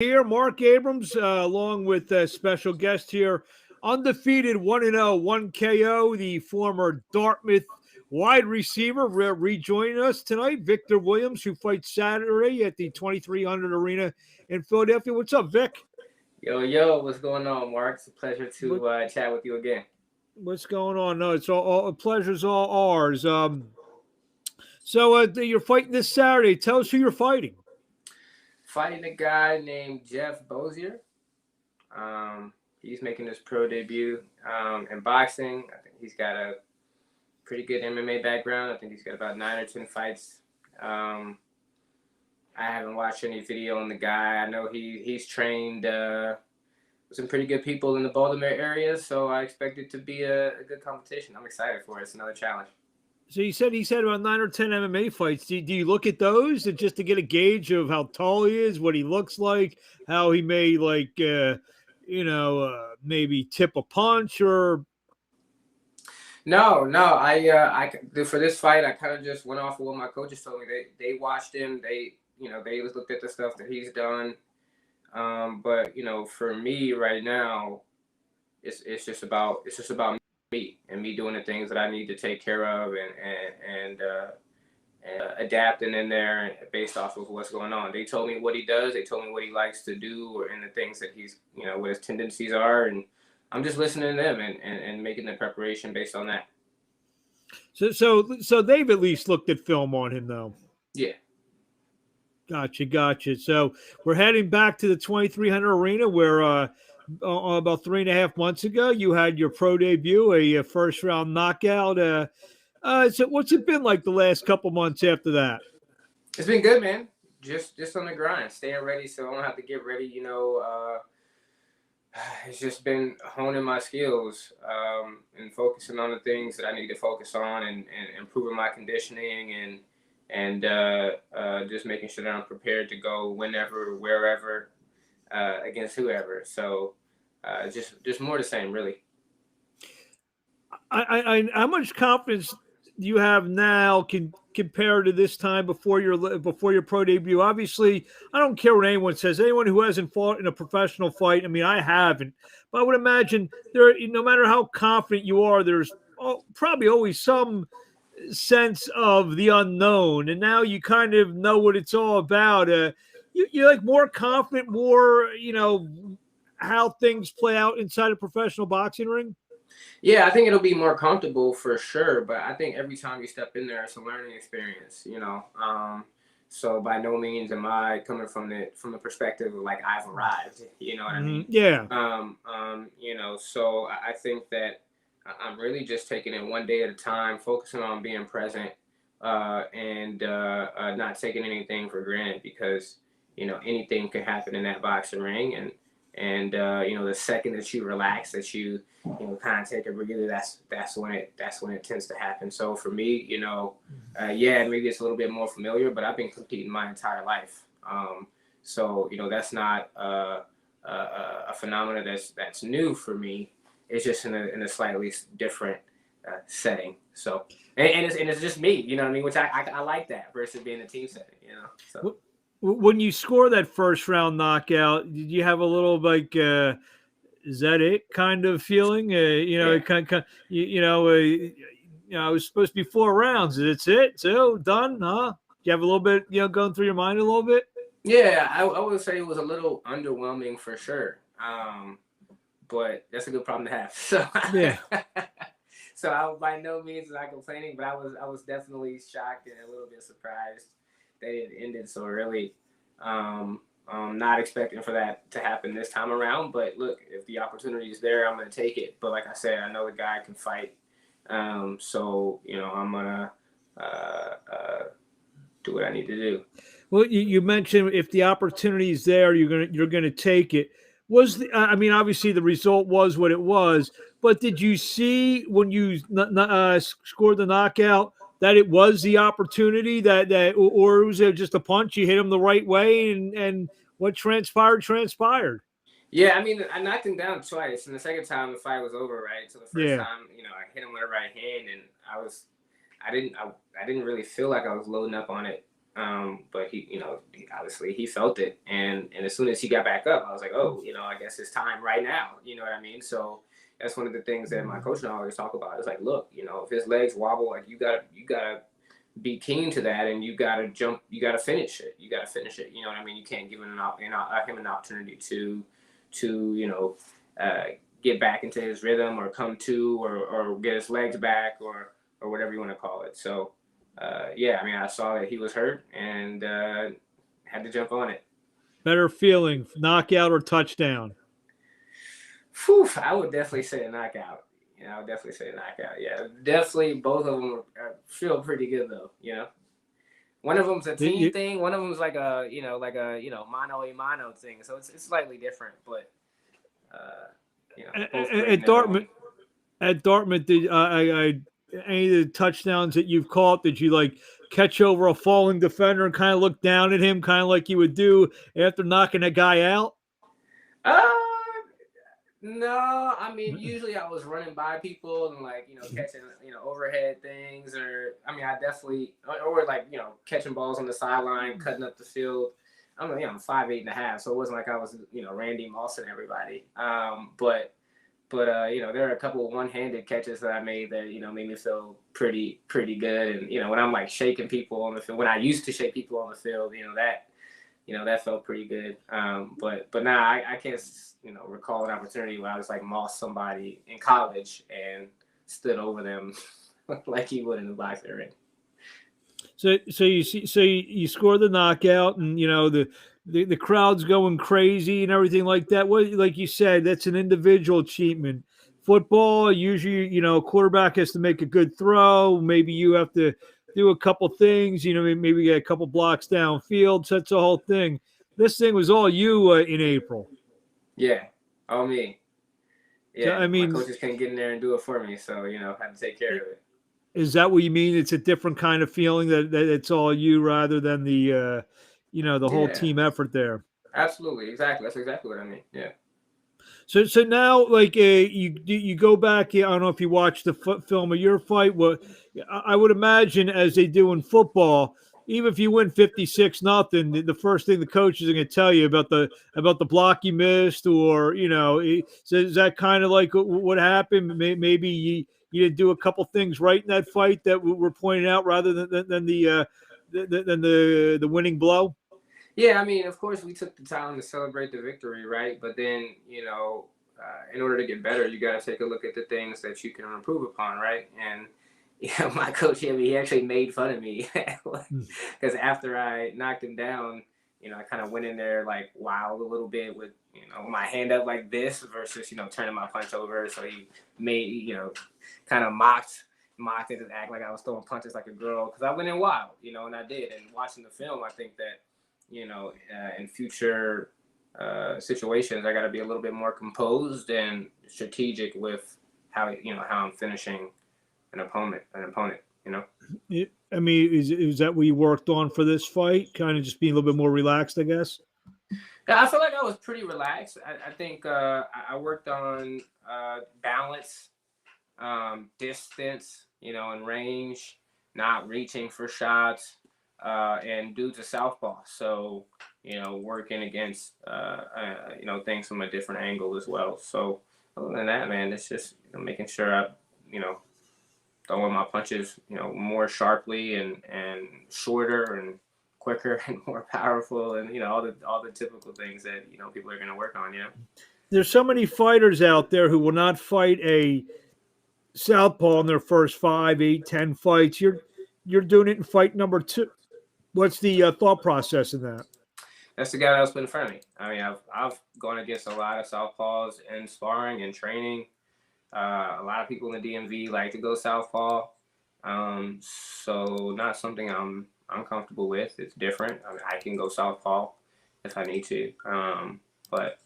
Here, Mark Abrams, along with a special guest here, undefeated 1-0, 1 KO, the former Dartmouth wide receiver, rejoining us tonight, Victor Williams, who fights Saturday at the 2300 Arena in Philadelphia. What's up, Vic? Yo, what's going on, Mark? It's a pleasure What, to chat with you again. what's going on? No, it's all pleasure's all ours. So you're fighting this Saturday. Tell us who you're fighting. Fighting a guy named Jeff Bozier. He's making his pro debut in boxing. I think he's got a pretty good MMA background. I think he's got about 9 or 10 fights. I haven't watched any video on the guy. I know he's trained with some pretty good people in the Baltimore area, so I expect it to be a good competition. I'm excited for it. It's another challenge. So he said about 9 or 10 MMA fights. Do you look at those just to get a gauge of how tall he is, what he looks like, how he may maybe tip a punch or? No. I for this fight, I kind of just went off of what my coaches told me. They watched him. They looked at the stuff that he's done. But for me right now, it's just about me and me doing the things that I need to take care of and adapting in there based off of what's going on. They told me what he does. They told me what he likes to do and the things that he's, what his tendencies are. And I'm just listening to them and making the preparation based on that. So they've at least looked at film on him, though. Yeah. Gotcha. So we're heading back to the 2300 Arena where about 3.5 months ago you had your pro debut, a first round knockout. So what's it been like the last couple months after that? It's been good, man. Just on the grind, staying ready so I don't have to get ready. It's just been honing my skills and focusing on the things that I need to focus on and improving my conditioning and just making sure that I'm prepared to go whenever, wherever, against whoever. So just more the same, really. How much confidence do you have now compared to this time before your pro debut? Obviously, I don't care what anyone says. Anyone who hasn't fought in a professional fight, I mean, I haven't, but I would imagine no matter how confident you are, there's probably always some sense of the unknown, and now you kind of know what it's all about. You're like more confident, more how things play out inside a professional boxing ring. Yeah, I think it'll be more comfortable for sure, but I think every time you step in there, it's a learning experience, So by no means am I coming from the perspective of like I've arrived, you know what I mean? Yeah. So I think that I'm really just taking it one day at a time, focusing on being present, and not taking anything for granted because anything can happen in that boxing ring, and the second that you relax, that you kind of take a breather, that's when it tends to happen. So for me, maybe it's a little bit more familiar, but I've been competing my entire life. So that's not a phenomenon that's new for me. It's just in a slightly different setting. So and it's just me, you know what I mean? Which I like that versus being a team setting, So. When you score that first round knockout, did you have a little like, is that it kind of feeling? It was supposed to be 4 rounds. It's it. So done, huh? You have a little bit, going through your mind a little bit. Yeah, I would say it was a little underwhelming for sure. But that's a good problem to have. So yeah. So I by no means not complaining, but I was definitely shocked and a little bit surprised that it ended so early. Not expecting for that to happen this time around, but look, if the opportunity is there, I'm going to take it. But like I said, I know the guy can fight. So, I'm going to do what I need to do. Well, you mentioned if the opportunity is there, you're going to take it. Obviously the result was what it was, but did you see when you scored the knockout that it was the opportunity or was it just a punch? You hit him the right way and what transpired? Yeah, I knocked him down twice, and the second time the fight was over, right? So the first time, I hit him with a right hand, and I didn't really feel like I was loading up on it. But obviously he felt it, and as soon as he got back up, I was like, oh, I guess it's time right now. You know what I mean? So that's one of the things that my coach and I always talk about. It's like, look, if his legs wobble, like you gotta be keen to that, and you gotta jump, you gotta finish it. You gotta finish it. You know what I mean? You can't give him an opportunity to get back into his rhythm, or come to, or get his legs back, or whatever you want to call it. So yeah, I mean, I saw that he was hurt, and had to jump on it. Better feeling, knockout or touchdown? Whew, I would definitely say a knockout. I would definitely say a knockout. Yeah, definitely both of them feel pretty good though. One of them's a team thing. One of them's like a mano a mano thing. So it's slightly different, but both at Dartmouth. At Dartmouth, did any of the touchdowns that you've caught, did you like catch over a falling defender and kind of look down at him, kind of like you would do after knocking a guy out? No, I mean, usually I was running by people and catching overhead things, or I mean, I definitely, or catching balls on the sideline, cutting up the field. I'm 5'8.5", so it wasn't like I was Randy Moss and everybody. But there are a couple of one-handed catches that I made that made me feel pretty good. And when I'm like shaking people on the field, when I used to shake people on the field, that felt pretty good. But now I can't recall an opportunity where I was like mossed somebody in college and stood over them like you would in the boxing ring. So you score the knockout, and the crowd's going crazy and everything like that. What, like you said, that's an individual achievement. Football, usually, a quarterback has to make a good throw. Maybe you have to do a couple things, maybe get a couple blocks downfield. So that's the whole thing. This thing was all you in April. Yeah, all me. Yeah, so, I mean, my coaches couldn't get in there and do it for me, so had to take care of it. Is that what you mean? It's a different kind of feeling that it's all you rather than the whole team effort there. Absolutely, exactly. That's exactly what I mean. Yeah. So now, like you go back. I don't know if you watched the film of your fight. What I would imagine, as they do in football, even if you win 56-0, the first thing the coach is going to tell you about the block you missed, or so is that kind of like what happened? Maybe you didn't do a couple things right in that fight that were pointed out, rather than the winning blow. Yeah, I mean, of course, we took the time to celebrate the victory, right? But then, in order to get better, you got to take a look at the things that you can improve upon, right? And my coach, he actually made fun of me because after I knocked him down, I kind of went in there like wild a little bit with my hand up like this versus turning my punch over. So he made kind of mocked it and act like I was throwing punches like a girl, because I went in wild, and I did. And watching the film, I think that in future situations, I got to be a little bit more composed and strategic with how I'm finishing an opponent. I mean, is that what you worked on for this fight? Kind of just being a little bit more relaxed, I guess. Yeah, I feel like I was pretty relaxed. I think I worked on balance, distance, and range, not reaching for shots. And due to southpaw, so working against things from a different angle as well. So other than that, man, it's just making sure I throwing my punches more sharply and shorter and quicker and more powerful, and all the typical things that people are going to work on. There's so many fighters out there who will not fight a southpaw in their first 5, 8, 10 fights. You're doing it in fight number 2. What's the thought process in that? That's the guy that was put in front of me. I mean, I've gone against a lot of southpaws in sparring and training. A lot of people in the DMV like to go southpaw, so not something I'm comfortable with. It's different. I can go southpaw if I need to, but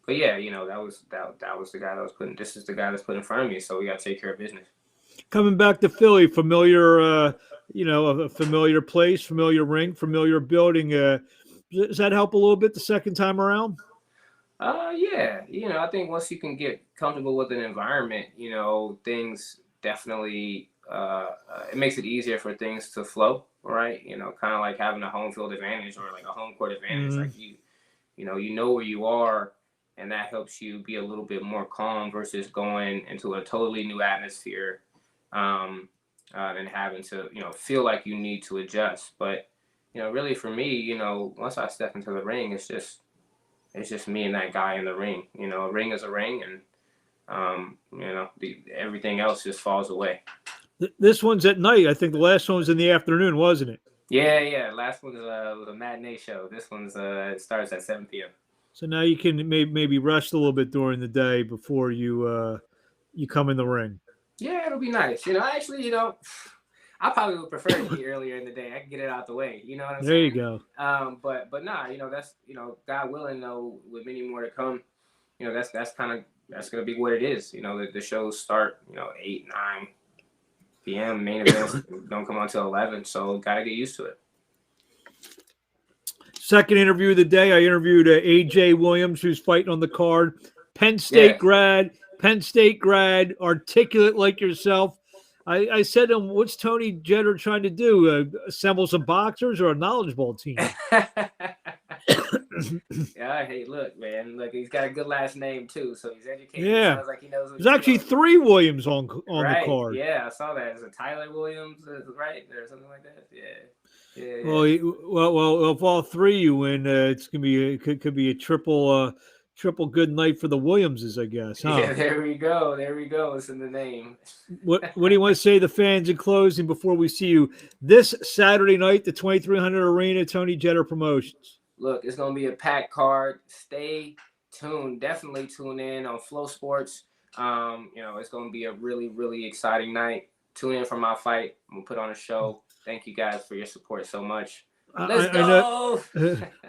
yeah, that was the guy that was putting. This is the guy that's put in front of me, so we got to take care of business. Coming back to Philly, familiar, a familiar place, familiar ring, familiar building. Does that help a little bit the second time around? Yeah. I think once you can get comfortable with an environment, things definitely it makes it easier for things to flow, right? Kind of like having a home field advantage or like a home court advantage. Like you know where you are, and that helps you be a little bit more calm versus going into a totally new atmosphere, and having to feel like you need to adjust. But really for me, once I step into the ring, it's just me and that guy in the ring. A ring is a ring, and everything else just falls away. This one's at night. I think the last one was in the afternoon, wasn't it? Yeah. Last one was a matinee show. This one's it starts at 7 p.m. So now you can maybe rest a little bit during the day before you come in the ring. Yeah, it'll be nice. Actually, I probably would prefer it to be earlier in the day. I can get it out the way. You know what I'm there saying? There you go. But nah, that's God willing, though, with many more to come. That's gonna be what it is. The shows start 8, 9 p.m. Main events don't come on till 11, so gotta get used to it. Second interview of the day, I interviewed AJ Williams, who's fighting on the card. Penn State grad, articulate like yourself. I said to him, what's Tony Jeter trying to do? Assemble some boxers or a knowledge ball team? Yeah, hey, look, man. Look, he's got a good last name, too, so he's educated. Yeah. Sounds like he knows what There's actually 3 Williams on the card. Yeah, I saw that. Is it Tyler Williams, right? Or something like that? Yeah. Well, if all 3 you win, it's gonna be could be a triple good night for the Williamses, I guess. Huh? Yeah, there we go. It's in the name. What do you want to say to the fans in closing before we see you this Saturday night, the 2300 Arena, Tony Jeter Promotions? Look, it's gonna be a packed card. Stay tuned. Definitely tune in on Flow Sports. It's gonna be a really, really exciting night. Tune in for my fight. I'm gonna put on a show. Thank you guys for your support so much. Let's go.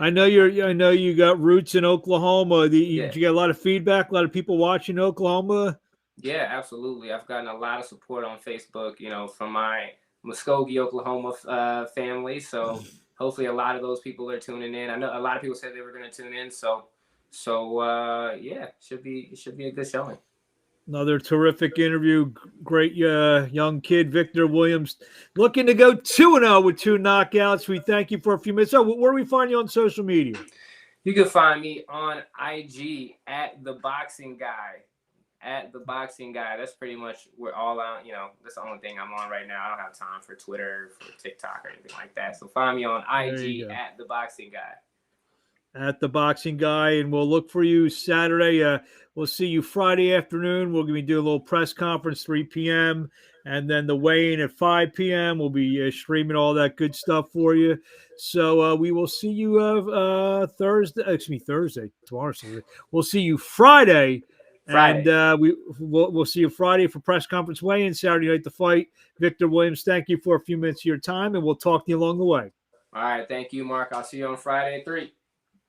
I know you got roots in Oklahoma. You get a lot of feedback, a lot of people watching Oklahoma. Yeah, absolutely. I've gotten a lot of support on Facebook, from my Muskogee, Oklahoma family. So hopefully a lot of those people are tuning in. I know a lot of people said they were going to tune in. So yeah, it should be a good showing. Another terrific interview. Great young kid, Victor Williams, looking to go 2-0 with 2 knockouts. We thank you for a few minutes. So where do we find you on social media? You can find me on IG at The Boxing Guy. That's pretty much where all out. That's the only thing I'm on right now. I don't have time for Twitter, for TikTok, or anything like that. So find me on IG at The Boxing Guy. At The Boxing Guy, and we'll look for you Saturday. We'll see you Friday afternoon. We'll be doing a little press conference 3 p.m. and then the weigh-in at 5 p.m. We'll be streaming all that good stuff for you. So we will see you Thursday. Tomorrow. We'll see you Friday. And we'll see you Friday for press conference weigh-in, Saturday night the fight. Victor Williams, thank you for a few minutes of your time, and we'll talk to you along the way. All right, thank you, Mark. I'll see you on Friday at 3.